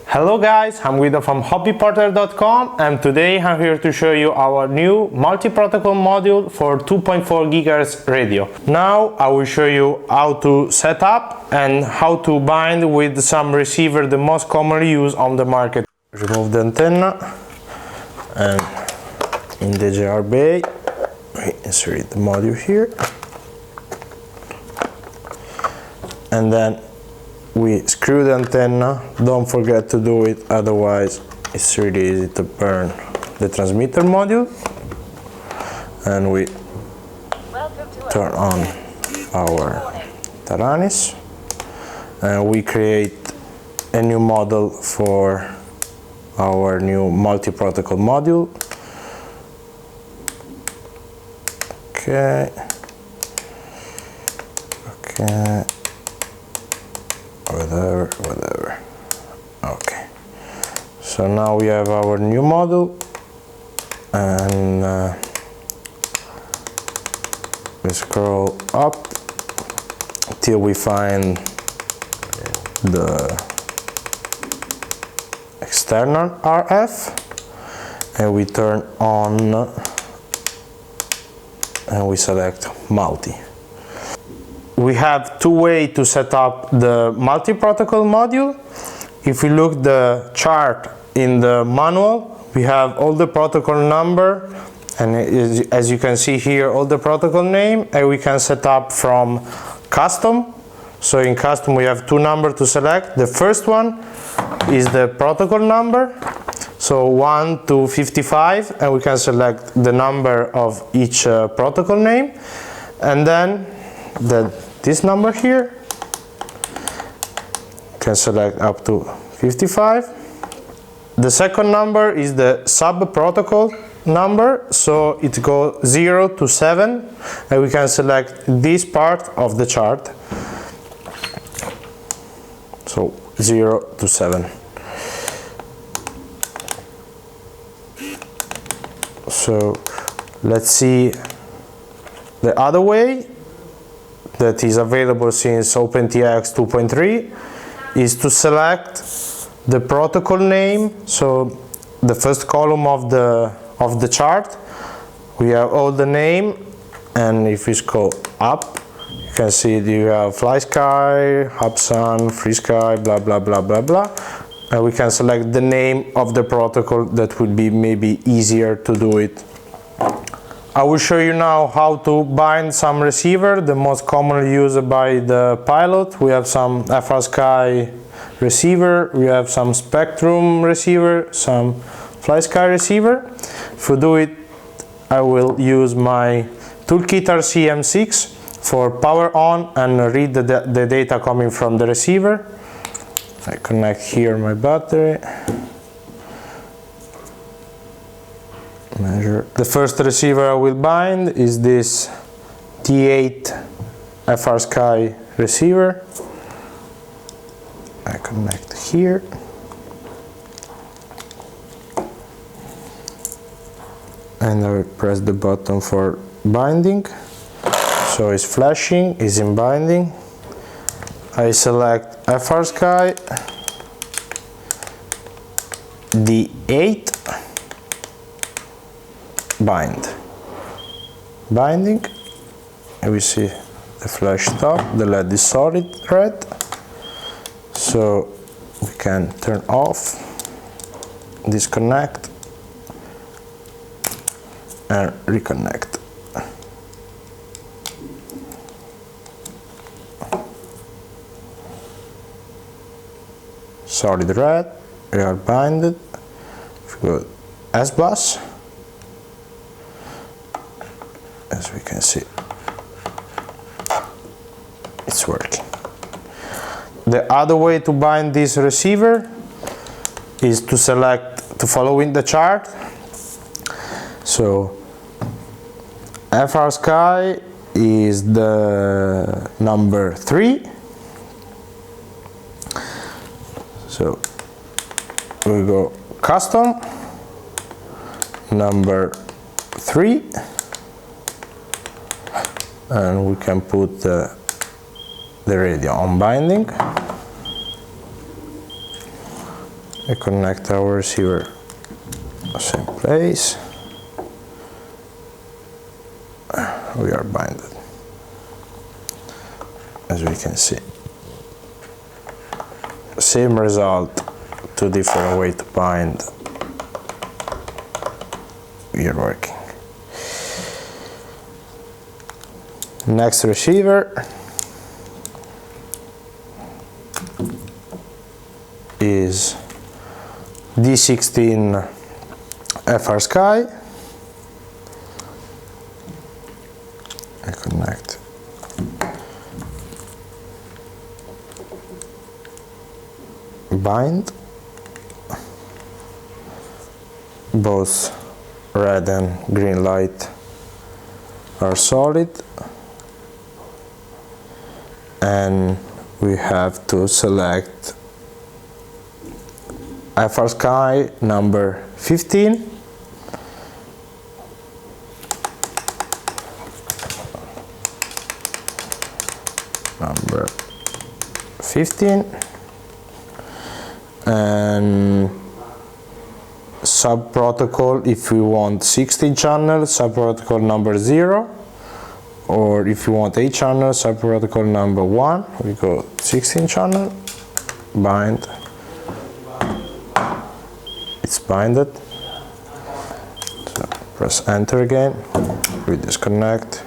Hello guys, I'm Guido from hobbyporter.com and today I'm here to show you our new multi-protocol module for 2.4 GHz radio. Now I will show you how to set up and how to bind with some receiver the most commonly used on the market. Remove the antenna and in the JR bay we insert the module here and then we screw the antenna. Don't forget to do it, otherwise it's really easy to burn the transmitter module. And we turn on our Taranis and we create a new model for our new multi-protocol module. Okay. Whatever. Okay. So now we have our new model and we scroll up till we find the external RF and we turn on and we select multi. We have two ways to set up the multi-protocol module. If we look the chart in the manual, we have all the protocol number and as you can see here all the protocol name, and we can set up from custom. So in custom we have two numbers to select. The first one is the protocol number, so 1 to 55, and we can select the number of each protocol name, and then this number here can select up to 55. The second number is the sub-protocol number, so it goes 0 to 7, and we can select this part of the chart, so 0 to 7. So let's see the other way that is available since OpenTX 2.3 is to select the protocol name. So the first column of the chart we have all the name, and if we scroll up you can see you have Frsky, Hubsun, Frsky, blah blah blah blah blah, and we can select the name of the protocol. That would be maybe easier to do it. I will show you now how to bind some receiver, the most commonly used by the pilot. We have some Frsky receiver, we have some Spectrum receiver, some Frsky receiver. If we do it, I will use my Toolkit RCM6 for power on and read the data coming from the receiver. I connect here my battery. Measure. The first receiver I will bind is this T8 Frsky receiver. I connect here. And I press the button for binding. So it's flashing, it's in binding. I select Frsky D8 binding, and we see the flash stop, the LED is solid red, so we can turn off, disconnect and reconnect. Solid red, we are binded. If we go S-bus, as we can see, it's working. The other way to bind this receiver is to follow in the chart. So Frsky is the number 3. So we go custom, number 3. And we can put the radio on binding. We connect our receiver same place. We are binded, as we can see. Same result, two different ways to bind. We are working. Next receiver is D16 Frsky. I connect. Bind. Both red and green light are solid, and we have to select Frsky number 15. Number 15, and sub-protocol, if we want 16 channel, sub-protocol number 0, or if you want 8 channel, sub-protocol number 1, we go 16 channel, bind, it's binded, so press enter again, we disconnect,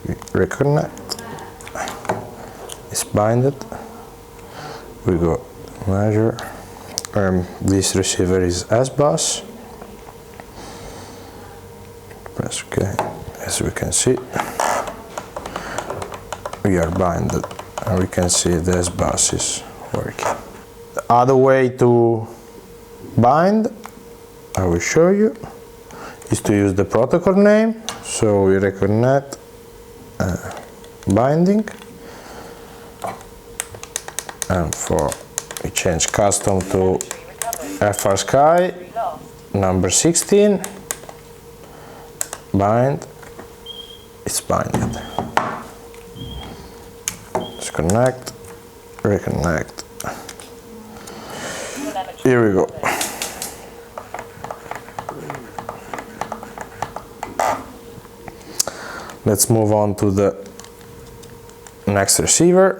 we reconnect, it's binded, we go measure. This receiver is S-bus. Press OK. As we can see, we are binded, and we can see the S-bus is working. The other way to bind, I will show you, is to use the protocol name. So we reconnect binding, and we change custom to Frsky number 16, bind, it's binded. Disconnect, reconnect. Here we go. Let's move on to the next receiver.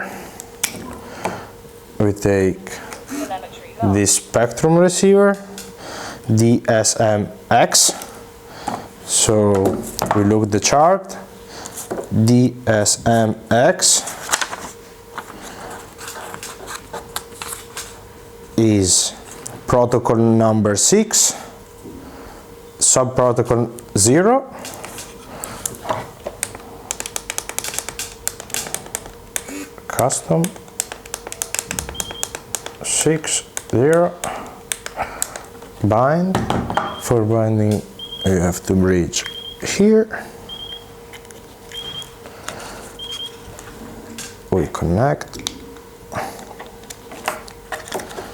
We take this Spectrum receiver, DSM-X. So we look at the chart. DSM-X is protocol number 6, sub-protocol 0. Custom 6, 0, bind. For binding, you have to bridge here. We connect.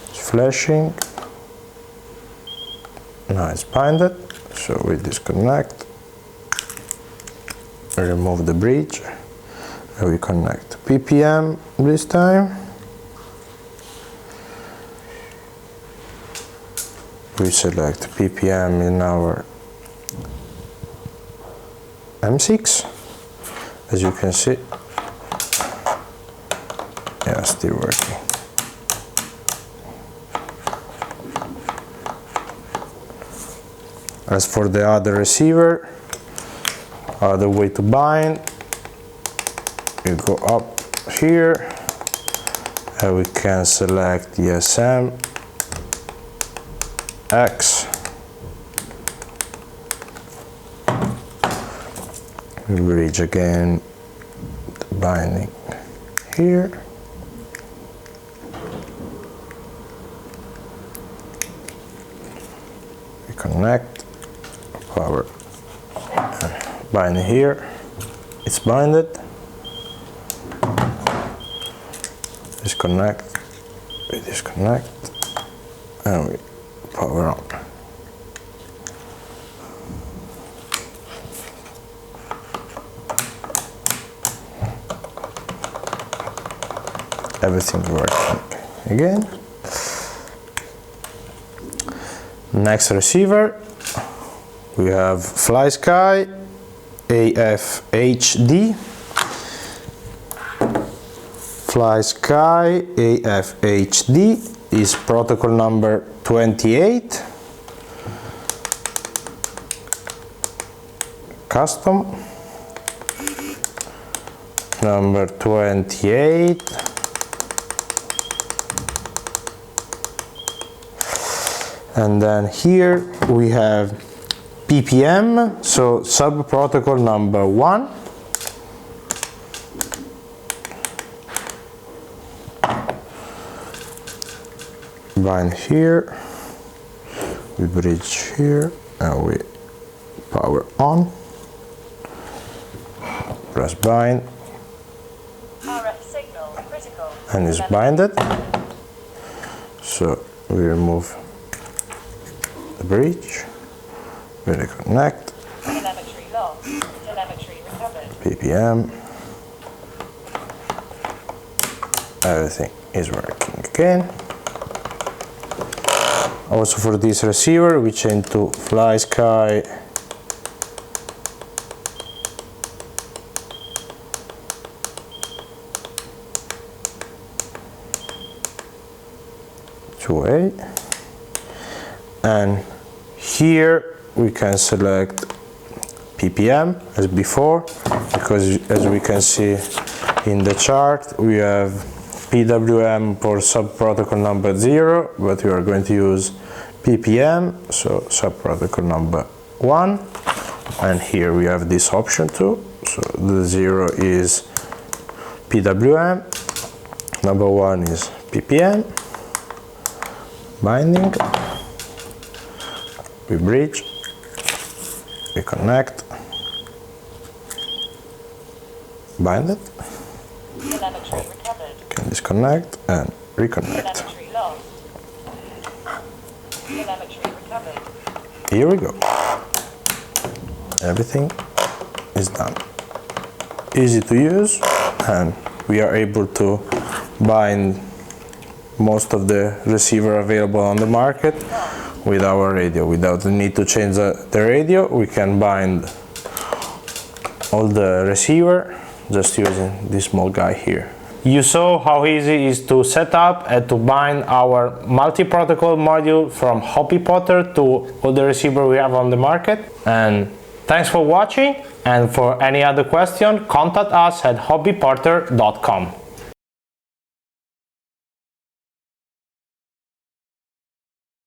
It's flashing. Now it's binded, so we disconnect. Remove the bridge. And we connect PPM this time. We select PPM in our M6. As you can see, yeah, still working. As for the other receiver, other way to bind, you go up here, and we can select DSM-X. We bridge again the binding here. We connect power binding here. It's binded. Disconnect. We disconnect, and we power on. Everything's working again. Next receiver, we have Frsky AFHD. Frsky AFHD is protocol number 28. Custom number 28. And then here we have PPM, so sub protocol number 1. Bind here, we bridge here, and we power on. Press bind, RF signal critical, and it's binded. So we remove the bridge, we reconnect, telemetry lost, telemetry recovered, PPM, everything is working again. Also for this receiver we change to Frsky (2A), and here we can select PPM as before, because as we can see in the chart we have PWM for sub protocol number 0, but we are going to use PPM, so sub protocol number 1, and here we have this option too. So the 0 is PWM, number 1 is PPM. Binding, we bridge, we connect, bind it, telemetry recovered, can disconnect and reconnect. telemetry lost, telemetry recovered, Here we go. Everything is done. Easy to use, and we are able to bind most of the receiver available on the market with our radio. Without the need to change the radio, we can bind all the receiver just using this small guy here. You saw how easy it is to set up and to bind our multi-protocol module from Porter to all the receiver we have on the market. And thanks for watching, and for any other question, contact us at hobbyporter.com.